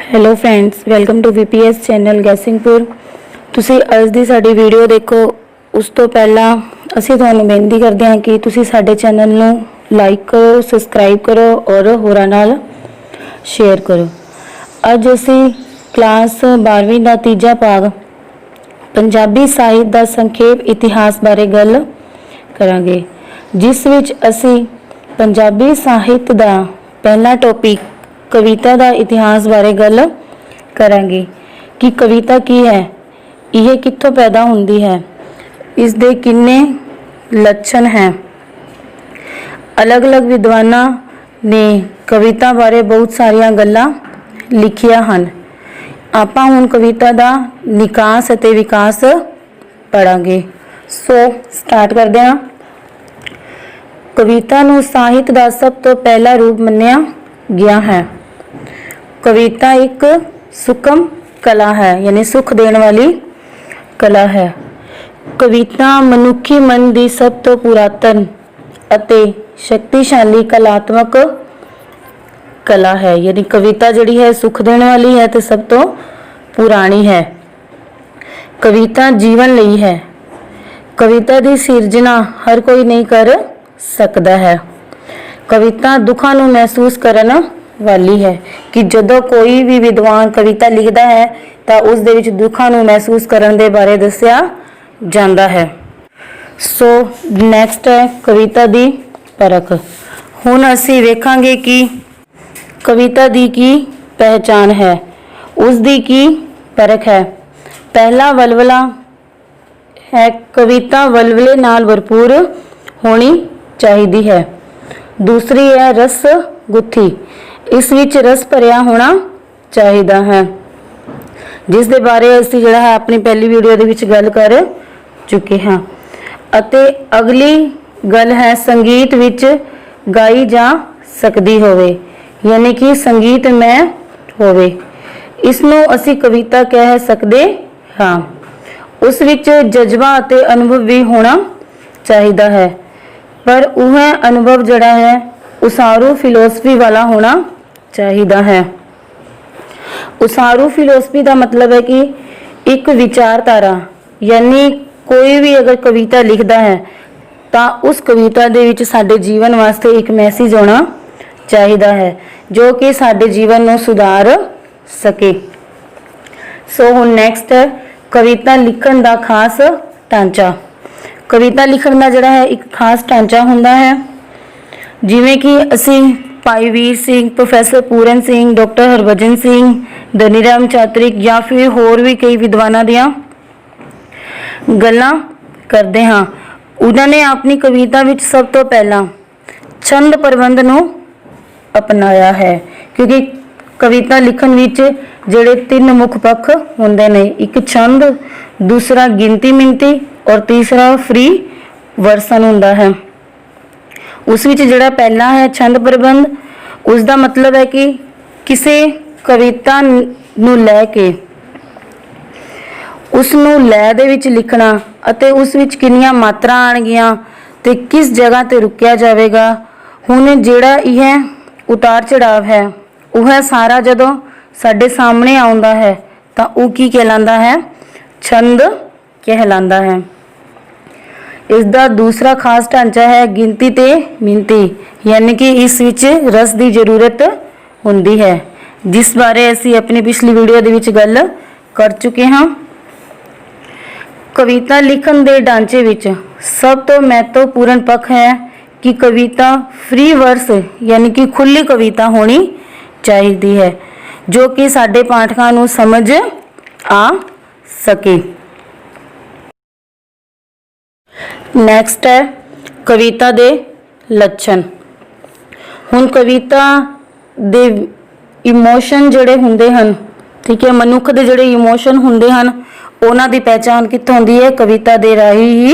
Hello friends, welcome to VPS channel Gasingpur. ਤੁਸੀਂ ਅੱਜ ਦੀ ਸਾਡੀ ਵੀਡੀਓ ਦੇਖੋ। ਉਸ ਤੋਂ ਪਹਿਲਾਂ ਅਸੀਂ ਤੁਹਾਨੂੰ ਬੇਨਤੀ ਕਰਦੇ ਹਾਂ ਕਿ ਤੁਸੀਂ ਸਾਡੇ ਚੈਨਲ ਨੂੰ ਲਾਈਕ ਕਰੋ, ਸਬਸਕ੍ਰਾਈਬ ਕਰੋ ਔਰ ਹੋਰਾਂ ਨਾਲ ਸ਼ੇਅਰ ਕਰੋ। ਅੱਜ ਅਸੀਂ ਕਲਾਸ 12ਵੀਂ ਦਾ ਤੀਜਾ ਭਾਗ ਪੰਜਾਬੀ ਸਾਹਿਤ ਦਾ ਸੰਖੇਪ ਇਤਿਹਾਸ ਬਾਰੇ ਗੱਲ ਕਰਾਂਗੇ, ਜਿਸ ਵਿੱਚ ਅਸੀਂ ਪੰਜਾਬੀ ਸਾਹਿਤ ਦਾ ਪਹਿਲਾ ਟੌਪਿਕ कविता का इतिहास बारे गल करांगे कि कविता की है, यह कित्थों पैदा होंदी है, इसके किन्ने लक्षण हैं। अलग अलग विद्वानां ने कविता बारे बहुत सारिया गल्लां लिखिया हन। आपां हुण कविता का निकास अते विकास पढ़ांगे। सो स्टार्ट करदे हां। कविता नूं साहित का सब तो पहला रूप मन्निया गया है। कविता एक सुखम कला है, यानी सुख देने वाली कला है। कविता मनुखी मन की सब तो पुरातन अते शक्तिशाली कलात्मक कला है, यानी कविता जिहड़ी है सुख देने वाली है तो सब तो पुरानी है। कविता जीवन लई है। कविता की सिरजना हर कोई नहीं कर सकता है। कविता दुखों नूं महसूस करन वाली है कि जदों कोई भी विद्वान कविता लिखता है तो उस दे विच दुखों नूं महसूस करन दे बारे दस्सिया जांदा है। सो नैक्सट है कविता दी परख। हुण असीं वेखांगे कि कविता दी की पहचान है, उसदी की परख है। पहला वलवला है, कविता वलवले नाल भरपूर होनी चाहिदी है। दूसरी है रस गुत्थी, इस विच रस भरिया होना चाहिदा है, जिस दे बारे असीं जिहड़ा है अपनी पहली वीडियो दे विच गल कर चुके हैं। अते अगली गल है संगीत विच गाई जा सकदी होवे, यानी कि संगीत में होवे, इसनूं असीं कविता कह सकदे हां। उस विच जज्बा अते अनुभव भी होना चाहिदा है, पर वह अनुभव जिहड़ा है उसारू फिलोसफी वाला होना चाहिदा है। उसारू फिलोसफी का मतलब है कि एक विचारधारा, यानी कोई भी अगर कविता लिखता है तो उस कविता दे विच साडे जीवन वास्ते एक मैसेज होना चाहिदा है जो कि साडे जीवन नूं सुधार सके। सो हुण नैक्सट है कविता लिखण दा खास ढांचा। कविता लिखण दा जिहड़ा है एक खास ढांचा हुंदा है, जिवें कि असीं भाई वीर सिंह, प्रोफैसर पूरन सिंह, डॉक्टर हरभजन सिंह, धनीराम चातरिक या फिर होर भी कई विद्वानां दियां गल्लां करदे हां। उन्होंने अपनी कविता विच सब तो पहला छंद प्रबंध नूं अपनाया है, क्योंकि कविता लिखण विच जिहड़े तीन मुख पक्ष हुंदे ने, एक छंद, दूसरा गिनती मिनती और तीसरा फ्री वर्सन हुंदा है। उस विच जिहड़ा पहला है छंद प्रबंध, उसका मतलब है कि किसी कविता नूं लैके उसनूं लय दे विच लिखना अते उस विच कितनियां मात्रा आणगियां ते किस जगह ते रुकिया जाएगा। हुण जिहड़ा यह उतार चढ़ाव है वह सारा जदों साडे सामने आउंदा है तां वो की कहलांदा है, छंद कहलांदा है। इसका दूसरा खास ढांचा है गिनती ते मिनती, यानी कि इस विच रस की जरूरत होंदी है, जिस बारे असी अपनी पिछली वीडियो दे विच गल कर चुके हाँ। कविता लिखण दे ढांचे विच सब तो महत्वपूर्ण पक्ष है कि कविता फ्री वर्स यानी कि खुली कविता होनी चाहिए है, जो कि साडे पाठकां नूं समझ आ सके। नैक्सट है कविता दे लक्षण। हुण कविता दे इमोशन जिहड़े हुंदे हन, ठीक है, मनुख दे जिहड़े इमोशन हुंदे हन उन्हां दी पहचान कित्थों हुंदी है, कविता दे राही ही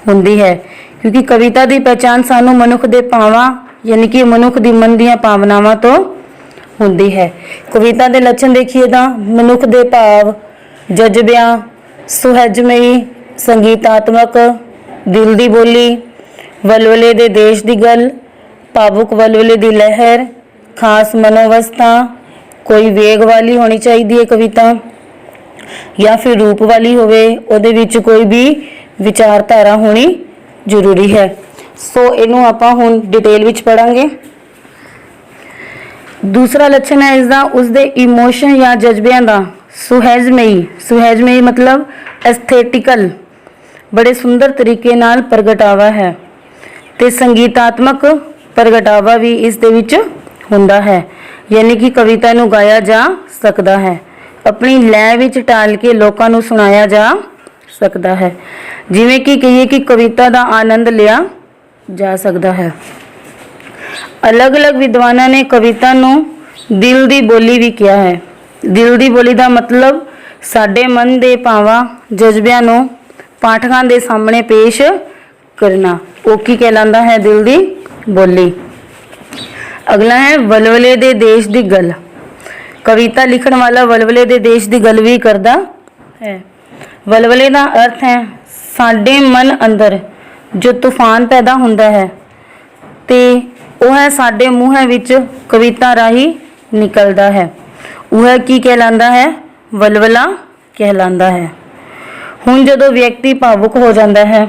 हुंदी है, क्योंकि कविता दी पहचान सानू मनुख दे भावां यानी कि मनुख दी मन दीयां भावनावां तो हुंदी है। कविता दे लक्षण देखिए तां मनुख दे भाव, जज्बियां, सुहजमई, संगीतात्मक, दिल दी बोली, वलवले दे देश दी गल, भावुक वलवले दी लहर, खास मनोवस्था, कोई वेग वाली होनी चाहिए है कविता, या फिर रूप वाली होवे, ਉਹਦੇ ਵਿੱਚ कोई भी विचारधारा होनी जरूरी है। सो इनू आपां हुण डिटेल विच पढ़ांगे। दूसरा लक्षण है इसका उसके इमोशन या जज्बियां का सुहजमई मतलब एस्थेटिकल बड़े सुंदर तरीके नाल प्रगटावा है, ते संगीतात्मक प्रगटावा भी इस दे विच हुंदा है, यानी कि कविता नू गाया जा सकता है, अपनी लय विच टाल के लोकां नू सुनाया जा सकता है, जिवें कि कहिए कि कविता का आनंद लिया जा सकता है। अलग अलग विद्वानों ने कविता नू दिल दी बोली भी किया है। दिल दी बोली का मतलब साडे मन दे भावां जज्बियां नू पाठकां दे सामने पेश करना, वो की कहलांदा है दिल दी बोली। अगला है वलवले दे देश दी गल। कविता लिखण वाला वलवले दे देश दी गल भी करदा है। वलवले का अर्थ है साडे मन अंदर जो तूफान पैदा हुंदा है ते वह है साडे मूँह विच कविता राही निकलदा है, वह की कहलांदा है वलवला कहलांदा है। हुण जदों व्यक्ति भावुक हो जाता है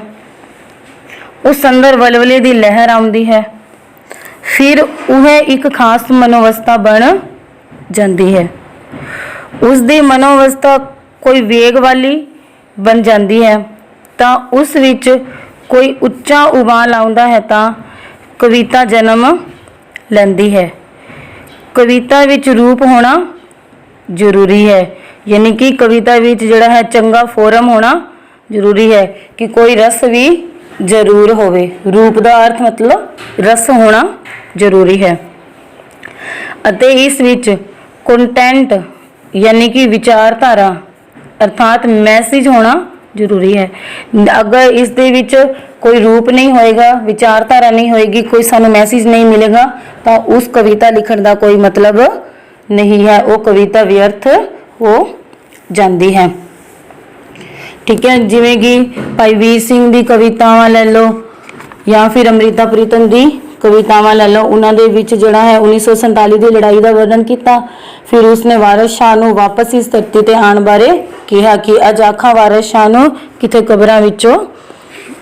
उस अंदर वलवले की लहर आउंदी है, फिर वह एक खास मनोवस्था बन जाती है। उसकी मनोवस्था कोई वेग वाली बन जाती है तो उस विच कोई उच्चा उबाल आउंदा है तो कविता जन्म लैंदी है। कविता विच रूप होना जरूरी है, यानी कि कविता विच जिहड़ा है चंगा फोरम होना जरूरी है कि कोई रस भी जरूर होवे। रूप का अर्थ मतलब रस होना जरूरी है। अते इस विच कंटेंट यानी कि विचारधारा अर्थात मैसेज होना जरूरी है। अगर इस दे विच कोई रूप नहीं होएगा, विचारधारा नहीं होएगी, कोई सानू मैसेज नहीं मिलेगा तो उस कविता लिखण का कोई मतलब नहीं है, वो कविता व्यर्थ हो जाती है। ठीक है, जिवें कि भाई वीर सिंह दी कवितावां ले लो या फिर अमृता प्रीतम दी कवितावां ले लो, उन्होंने विच जिहड़ा है 1947 की लड़ाई का वर्णन किया। फिर उसने वारिस शाह नूं वापस इस धरती ते आने बारे कहा कि अज आखा वारिस शाह नूं किते कबरां विचों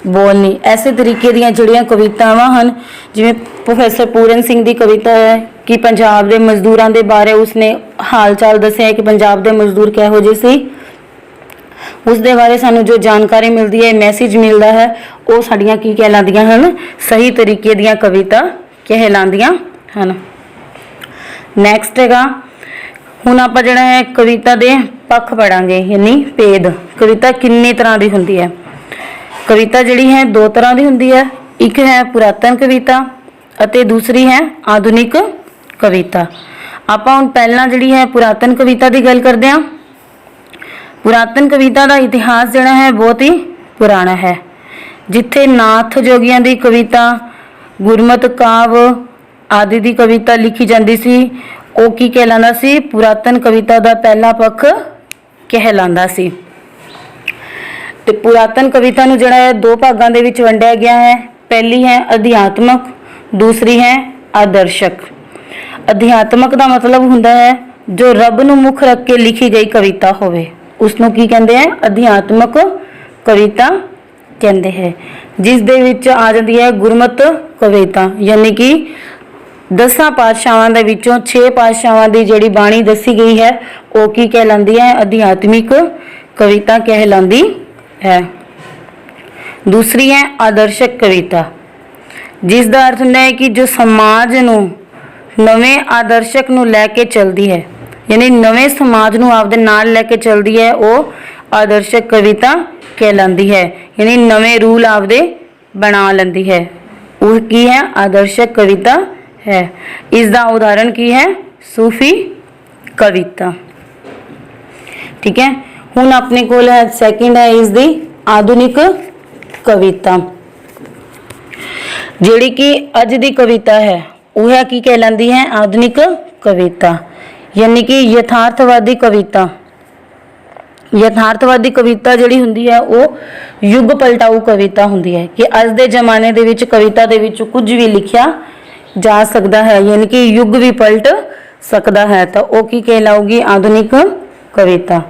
बोलनी। ऐसे तरीके दीयां जिहड़ियां कवितावां हन, जिवें प्रोफैसर पूरन सिंह की कविता है कि पंजाब के मजदूरों के बारे उसने हाल चाल दस्सिया कि पंजाब के मजदूर किहो जिहे सी, उस दे बारे सानू जो जानकारी मिलती है, मैसेज मिलता है, वो साड़ियाँ की कहलादियां हन, सही तरीके दीयां कविता कहलादियां हन। नैक्सट हैगा हुण आपां जिहड़ा है कविता दे पक्ष पढ़ांगे, यानी भेद। कविता किन्नी तरह की हुंदी है? कविता जिहड़ी है दो तरह की हुंदी है, एक है पुरातन कविता अते दूसरी है आधुनिक कविता। आपां हुण पहलां जिहड़ी है पुरातन कविता की गल करदे हां। पुरातन कविता का इतिहास जिहड़ा है बहुत ही पुराना है, जिथे नाथ जोगियां दी कविता, गुरमत काव्य आदि की कविता लिखी जाती सी, वो की कहलांदा सी? पुरातन कविता का पहला पक्ष कहलांदा सी। ते पुरातन कविता नूं जिहड़ा है दो भागां दे विच वंडिया गया है। पहली है अध्यात्मक, दूसरी है आदर्शक। अध्यात्मक का मतलब हुंदा है जो रब नूं मुख रख के लिखी गई कविता होवे, उसनों की कहते हैं अध्यात्मक कविता कहते हैं। जिस दे विच आ जाती है गुरमत कविता, यानी कि 10 पातशाहां दे विचों 6 पातशाहां दी जिहड़ी बाणी दसी गई है वो की कहलांदी है? अध्यात्मिक कविता कहलांदी है। दूसरी है आदर्शक कविता, जिसका अर्थ है कि जो समाज नूं नवे आदर्शक नूं लैके चलती है, यानी नवे समाज नूं आपदे नाल लैके चलती है, वो आदर्शक कविता कहलांदी है, यानी नवे रूल आपदे बना लैंदी है, वो की है? आदर्शक कविता है। इसका उदाहरण की है? सूफी कविता। ठीक है, हुण अपने कोल है सैकेंड है इसकी आधुनिक कविता, जिहड़ी कि अज दी कविता है वह की कहलांदी है? आधुनिक कविता, यानी कि यथार्थवादी कविता। यथार्थवादी कविता जिहड़ी हुंदी है वो युग पलटाऊ कविता हुंदी है कि अज दे जमाने दे विच कविता दे विच कुछ भी लिखिया जा सकता है, यानी कि युग भी पलट ਸਕਦਾ ਹੈ ਤਾਂ ਉਹ ਕੀ ਕਹਿਲਾਊਗੀ? ਆਧੁਨਿਕ ਕਵਿਤਾ।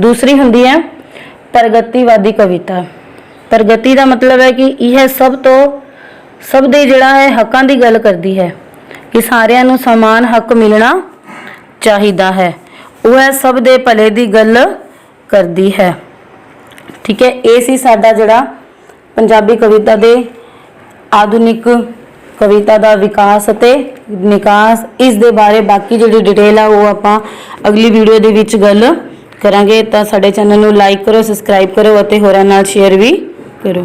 ਦੂਸਰੀ ਹੁੰਦੀ ਹੈ ਪ੍ਰਗਤੀਵਾਦੀ ਕਵਿਤਾ। ਪ੍ਰਗਤੀ ਦਾ ਮਤਲਬ ਹੈ ਕਿ ਇਹ ਸਭ ਦੇ ਜਿਹੜਾ ਹੈ ਹੱਕਾਂ ਦੀ ਗੱਲ ਕਰਦੀ ਹੈ ਕਿ ਸਾਰਿਆਂ ਨੂੰ ਸਮਾਨ ਹੱਕ ਮਿਲਣਾ ਚਾਹੀਦਾ ਹੈ। ਉਹ ਹੈ ਸਭ ਦੇ ਭਲੇ ਦੀ ਗੱਲ ਕਰਦੀ ਹੈ। ਠੀਕ ਹੈ, ਇਹ ਸੀ ਸਾਡਾ ਜਿਹੜਾ ਪੰਜਾਬੀ ਕਵਿਤਾ ਦੇ ਆਧੁਨਿਕ ਕਵਿਤਾ ਦਾ ਵਿਕਾਸ ਅਤੇ ਨਿਕਾਸ। ਇਸ ਦੇ ਬਾਰੇ ਬਾਕੀ ਜਿਹੜੀ ਡਿਟੇਲ ਆ ਉਹ ਆਪਾਂ ਅਗਲੀ ਵੀਡੀਓ ਦੇ ਵਿੱਚ ਗੱਲ ਕਰਾਂਗੇ। ਤਾਂ ਸਾਡੇ ਚੈਨਲ ਨੂੰ ਲਾਈਕ ਕਰੋ, ਸਬਸਕ੍ਰਾਈਬ ਕਰੋ ਅਤੇ ਹੋਰਾਂ ਨਾਲ ਸ਼ੇਅਰ ਵੀ ਕਰੋ।